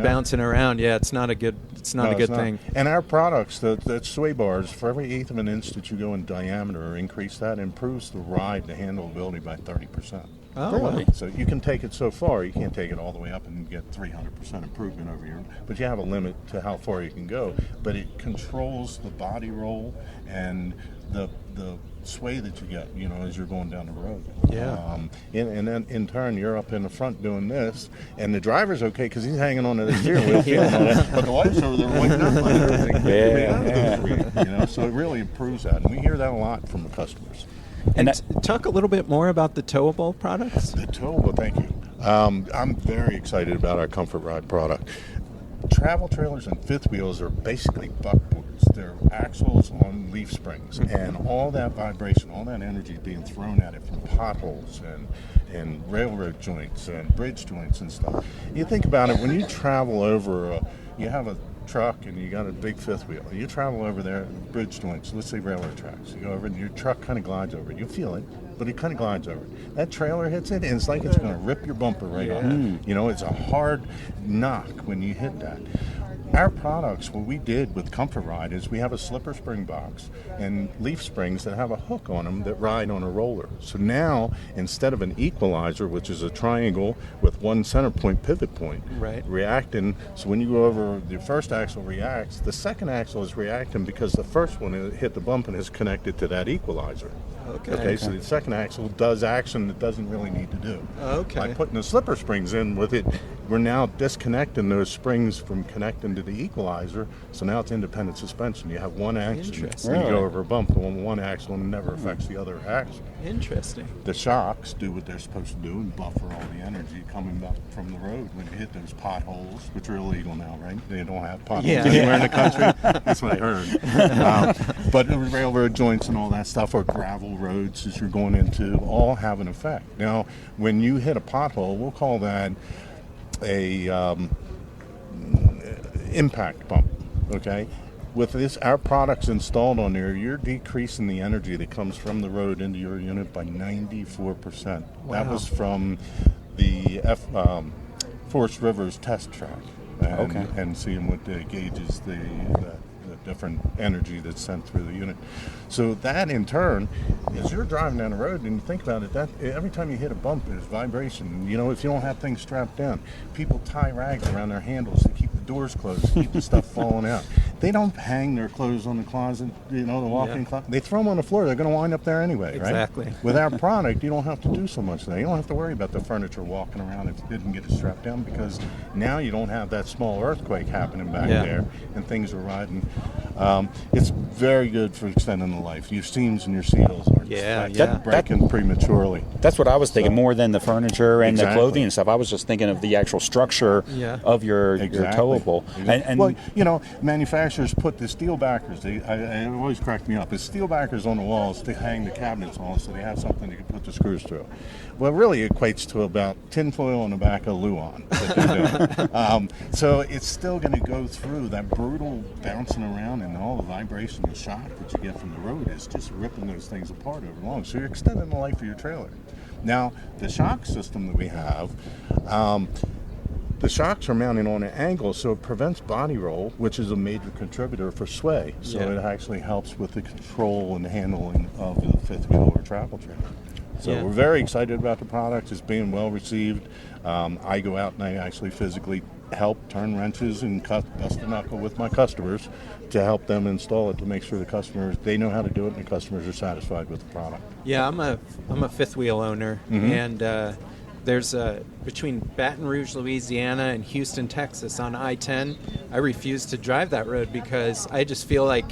bouncing around, it's not a good thing. And our products, the sway bars, for every eighth of an inch that you go in diameter or increase that, improves the ride, the handleability by 30%. Oh, really? So you can take it so far. You can't take it all the way up and get 300% improvement over here. But you have a limit to how far you can go. But it controls the body roll and the sway that you get, as you're going down the road. Yeah. And then in turn, you're up in the front doing this, and the driver's okay because he's hanging on to the steering wheel, feeling all that. But the wife's over there waiting up on everything. So it really improves that, and we hear that a lot from the customers. And talk a little bit more about the towable products. The towable, thank you. I'm very excited about our Comfort Ride product. Travel trailers and fifth wheels are basically buckboards. They're axles on leaf springs, and all that vibration, all that energy being thrown at it from potholes and railroad joints and bridge joints and stuff. You think about it, when you travel over, you have a truck and you got a big fifth wheel. You travel over there, bridge joints, let's say railroad tracks. You go over and your truck kind of glides over it. You feel it, but it kind of glides over it. That trailer hits it, and it's like it's going to rip your bumper right off. It's a hard knock when you hit that. Our products, what we did with Comfort Ride is we have a slipper spring box and leaf springs that have a hook on them that ride on a roller. So now, instead of an equalizer, which is a triangle with one center point pivot point, reacting, so when you go over, the first axle reacts, the second axle is reacting because the first one hit the bump and is connected to that equalizer. Okay, so the second axle does action it doesn't really need to do. Okay. By putting the slipper springs in with it, we're now disconnecting those springs from connecting to the equalizer, so now it's independent suspension. You have one action Interesting. when you go over a bump, the one axle never affects the other axle. Interesting. The shocks do what they're supposed to do and buffer all the energy coming back from the road when you hit those potholes, which are illegal now, right? They don't have potholes anywhere in the country. That's what I heard. But the railroad joints and all that stuff, or gravel roads as you're going into, all have an effect. Now, when you hit a pothole, we'll call that a impact bump, okay? With this, our products installed on there, you're decreasing the energy that comes from the road into your unit by 94%. Wow. That was from the Forest Rivers test track, and seeing what gauges the different energy that's sent through the unit. So that in turn, as you're driving down the road and you think about it, that every time you hit a bump, there's vibration. You know, if you don't have things strapped down, people tie rags around their handles to keep the doors closed, to keep the stuff falling out. They don't hang their clothes on the closet, the walk-in closet. They throw them on the floor. They're going to wind up there anyway, right? Exactly. With our product, you don't have to do so much there. You don't have to worry about the furniture walking around if you didn't get it strapped down, because now you don't have that small earthquake happening back there, and things are riding. It's very good for extending the life. Your seams and your seals aren't breaking prematurely. That's what I was thinking, more than the furniture and the clothing and stuff. I was just thinking of the actual structure of your towable. And well, you know, manufacturers put the steel backers. It always cracked me up. The steel backers on the walls to hang the cabinets on, so they have something you can put the screws through. Well, it really equates to about tinfoil on the back of Luan. So it's still going to go through that brutal bouncing around, and all the vibration and shock that you get from the road is just ripping those things apart over long. So you're extending the life of your trailer. Now, the shock system that we have, the shocks are mounted on an angle, so it prevents body roll, which is a major contributor for sway. So it actually helps with the control and handling of the fifth wheel or travel trailer. So we're very excited about the product. It's being well received. I go out and I actually physically help turn wrenches and bust the knuckle with my customers to help them install it, to make sure the customers, they know how to do it and the customers are satisfied with the product. Yeah, I'm a fifth wheel owner, and there's between Baton Rouge, Louisiana, and Houston, Texas on I-10. I refuse to drive that road because I just feel like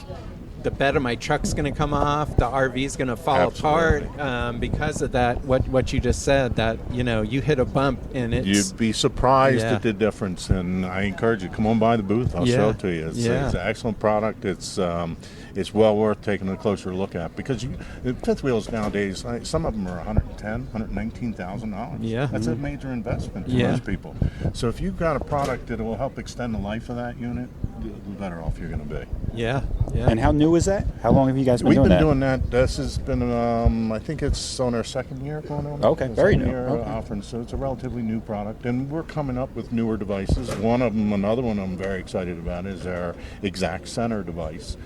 the bed of my truck's going to come off, the RV's going to fall apart because of that. What you just said, that you hit a bump and you'd be surprised at the difference. And I encourage you, come on by the booth. I'll show it to you. It's an excellent product. It's well worth taking a closer look at, because fifth wheels nowadays, some of them are $110,000, $119,000. Yeah, that's a major investment for most people. So if you've got a product that will help extend the life of that unit, the better off you're going to be. Yeah. And how new is that? How long have you guys been doing that? We've been doing that. This has been, I think it's on our second year going on. Okay, very new. Offering, so it's a relatively new product, and we're coming up with newer devices. Another one I'm very excited about is our Exact Center device,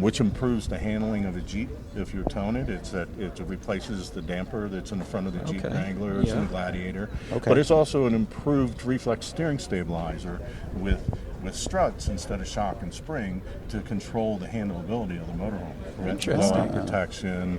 which improves the handling of the Jeep. If you're towing it, it replaces the damper that's in the front of the Jeep Wrangler, and Gladiator. But it's also an improved reflex steering stabilizer with struts instead of shock and spring to control the handleability of the motorhome. Interesting. Protection,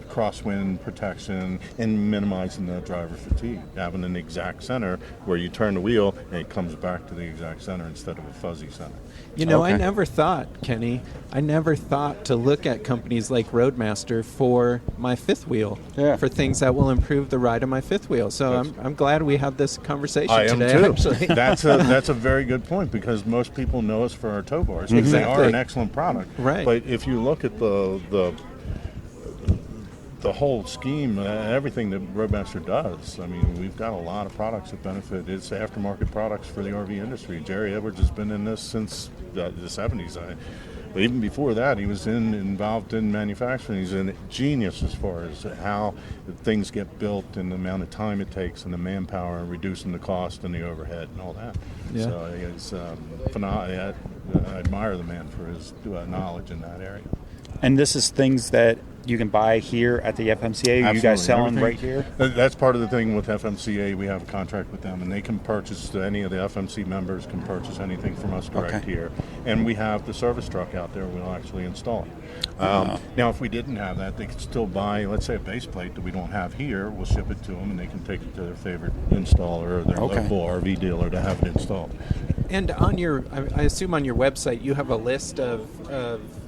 crosswind protection, and minimizing the driver fatigue. Having an exact center where you turn the wheel and it comes back to the exact center instead of a fuzzy center. I never thought, Kenny, to look at companies like Roadmaster for my fifth wheel, for things that will improve the ride of my fifth wheel. So I'm glad we had this conversation today. I am too. Actually. That's a very good point, because most people know us for our tow bars. Exactly. They are an excellent product. Right. But if you look at the whole scheme, everything that Roadmaster does, I mean, we've got a lot of products that benefit. It's aftermarket products for the RV industry. Jerry Edwards has been in this since the 70s. But even before that, he was involved in manufacturing. He's a genius as far as how things get built and the amount of time it takes and the manpower and reducing the cost and the overhead and all that. Yeah. So it's phenomenal. I admire the man for his knowledge in that area. And this is things that you can buy here at the FMCA? Absolutely. You guys selling Everything- right here? That's part of the thing with FMCA. We have a contract with them, and they can purchase, any of the FMC members can purchase anything from us direct here. And we have the service truck out there. We'll actually install it. Now, if we didn't have that, they could still buy, let's say, a base plate that we don't have here. We'll ship it to them, and they can take it to their favorite installer or their local RV dealer to have it installed. And on your, I assume on your website, you have a list of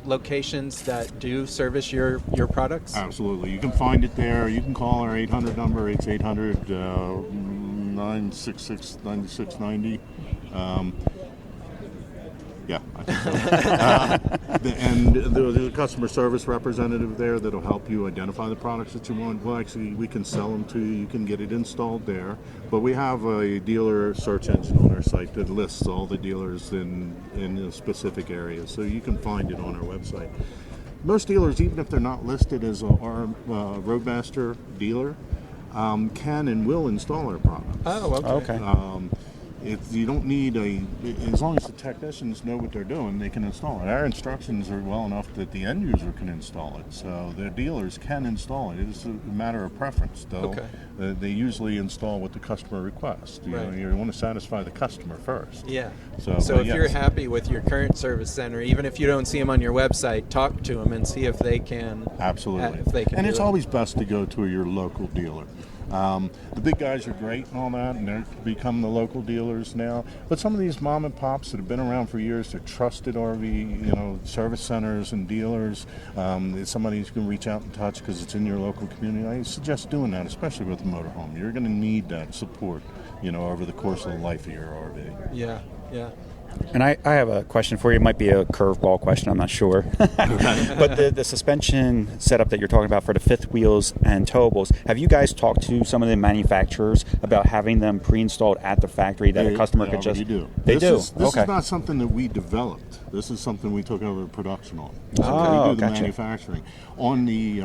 locations that do service your products? Absolutely. You can find it there. You can call our 800 number. It's 800-966-9690. Yeah, I think so. And there's a customer service representative there that'll help you identify the products that you want. Well, actually, we can sell them to you. You can get it installed there. But we have a dealer search engine on our site that lists all the dealers in a specific area. So you can find it on our website. Most dealers, even if they're not listed as a Roadmaster dealer, can and will install our products. Oh, okay. You don't need as long as the technicians know what they're doing, they can install it. Our instructions are well enough that the end user can install it, so the dealers can install it. It's a matter of preference, though. Okay. They usually install what the customer requests. You know, you want to satisfy the customer first. Yeah. So if yes. you're happy with your current service center, even if you don't see them on your website, talk to them and see if they can. Absolutely. If they can. And do it's it. always best to go to your local dealer. The big guys are great and all that, and they're become the local dealers now. But some of these mom and pops that have been around for years, they're trusted RV, service centers and dealers. It's somebody you can reach out and touch because it's in your local community. I suggest doing that, especially with a motorhome. You're going to need that support, over the course of the life of your RV. Yeah. And I have a question for you. It might be a curveball question, I'm not sure. But the suspension setup that you're talking about for the fifth wheels and towables, have you guys talked to some of the manufacturers about having them pre-installed at the factory that a customer could just... They do? This is not something that we developed. This is something we took over production on. So we do the manufacturing. On the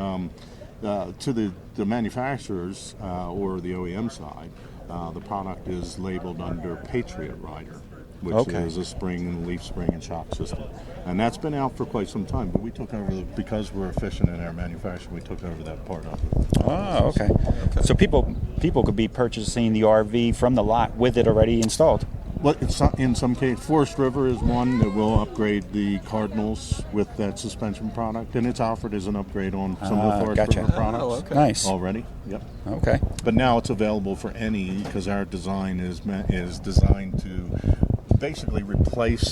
to the manufacturers or the OEM side, the product is labeled under Patriot Rider, which is a spring and leaf spring and shock system. And that's been out for quite some time, but we took over, because we're efficient in our manufacturing, we took over that part of it. Oh, okay. So people could be purchasing the RV from the lot with it already installed? Well, in some cases, Forest River is one that will upgrade the Cardinals with that suspension product, and it's offered as an upgrade on some of the Forest River products Nice. already. Yep. Okay. But now it's available for any, because our design is designed to basically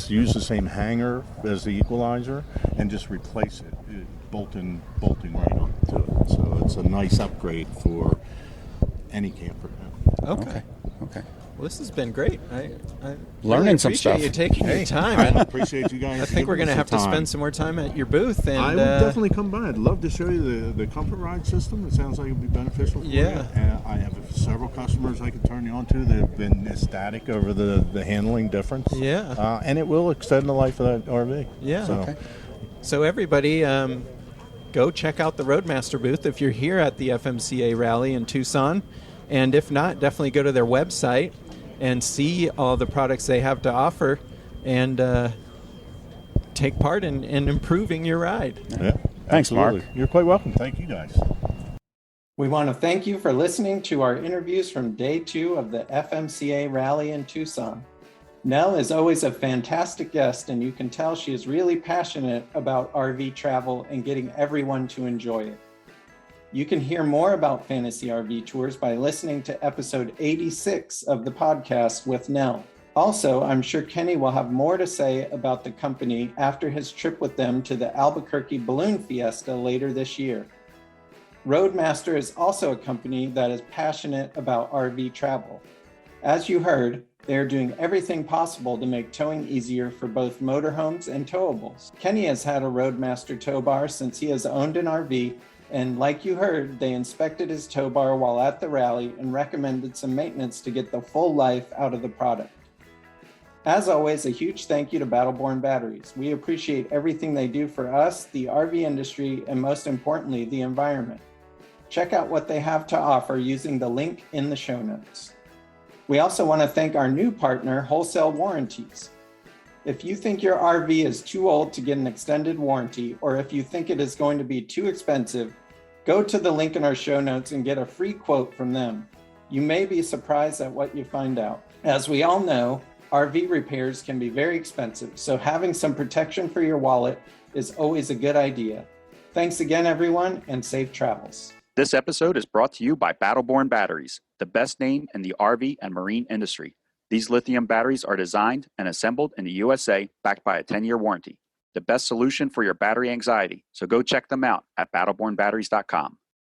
use the same hanger as the equalizer and just replace it, bolting right onto it. So it's a nice upgrade for any camper now. Okay. Well, this has been great. I Learning really some stuff. appreciate you taking your time. I appreciate you guys. I think we're going to have to spend some more time at your booth. And I would definitely come by. I'd love to show you the comfort ride system. It sounds like it would be beneficial for you. And I have several customers I can turn you on to that have been ecstatic over the handling difference. Yeah. And it will extend the life of that RV. Yeah. So everybody, go check out the Roadmaster booth if you're here at the FMCA rally in Tucson. And if not, definitely go to their website and see all the products they have to offer and take part in improving your ride. Yeah, Thanks, absolutely. Mark. You're quite welcome. Thank you, guys. We want to thank you for listening to our interviews from day 2 of the FMCA rally in Tucson. Nell is always a fantastic guest, and you can tell she is really passionate about RV travel and getting everyone to enjoy it. You can hear more about Fantasy RV Tours by listening to episode 86 of the podcast with Nell. Also, I'm sure Kenny will have more to say about the company after his trip with them to the Albuquerque Balloon Fiesta later this year. Roadmaster is also a company that is passionate about RV travel. As you heard, they are doing everything possible to make towing easier for both motorhomes and towables. Kenny has had a Roadmaster tow bar since he has owned an RV, and like you heard, they inspected his tow bar while at the rally and recommended some maintenance to get the full life out of the product. As always, a huge thank you to Battleborn Batteries. We appreciate everything they do for us, the RV industry, and most importantly, the environment. Check out what they have to offer using the link in the show notes. We also want to thank our new partner, Wholesale Warranties. If you think your RV is too old to get an extended warranty, or if you think it is going to be too expensive, go to the link in our show notes and get a free quote from them. You may be surprised at what you find out. As we all know, RV repairs can be very expensive, so having some protection for your wallet is always a good idea. Thanks again, everyone, and safe travels. This episode is brought to you by Battleborn Batteries, the best name in the RV and marine industry. These lithium batteries are designed and assembled in the USA, backed by a 10-year warranty. The best solution for your battery anxiety, so go check them out at battlebornbatteries.com.